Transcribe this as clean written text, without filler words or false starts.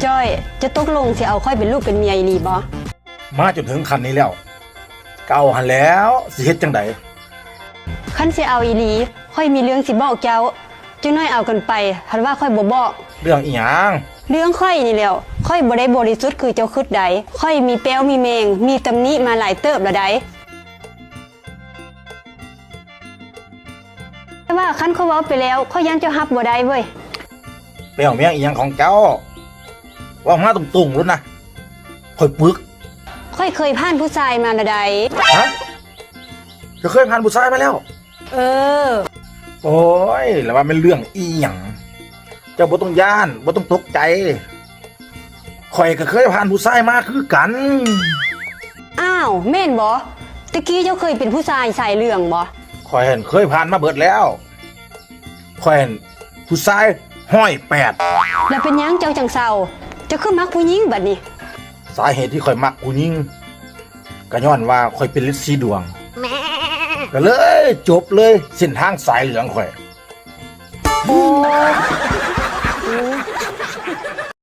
จ้อยจะตกลงสิเอาค่อยเป็นลูกเป็นเมียอีหลีบ่มาจนถึงขั้นนี้แล้วเก่าหันแล้วสิเฮ็ดจังไดคันสิเอาอีหลีค่อยมีเรื่องสิบอกเจ้าจังน้อยเอากันไปหันว่าค่อยบ่บอกเรื่องอีหยัง เรื่องค่อยนี่แหล้วค่อยบ่ได้บริสุทธิ์คือเจ้าคิดใดค่อยมีแป้วมีแมงมีตำหนิมาหลายเติบแล้วใดแต่ว่าคันเขาเว้าไปแล้วค่อยยังเจ้ารับบ่ได้เว้ยไปเอาเมียงอีหยังของเจ้าว่ามาตรงๆรุ่นนะค่อยปึกค่อยเคยผ่านผู้ชายมาแล้วใดฮะจะเคยผ่านผู้ชายมาแล้วเออโอ้ยแล้วว่าเป็นเรื่องอีหยังเจ้าบ่ต้องย่านบ่ต้องตกใจข่อยก็เคยผ่านผู้ชายมาคือกันอ้าวแม่นบ่ตะกี้เจ้าเคยเป็นผู้ชายสายเรื่องบ่ข่อยเห็นเคยผ่านมาเบิดแล้วข่อยเห็นผู้ชายห้อยแปดแล้วเป็นยังเจ้าจังเศร้าเจ้าคือมักผู้หญิงบัดนี้สาเหตุที่ข่อยมักผู้หญิงก็ย้อนว่าข่อยเป็นฤทธิ์สีดวงก็เลยจบเลยเส้นทางสายเหลืองข่อย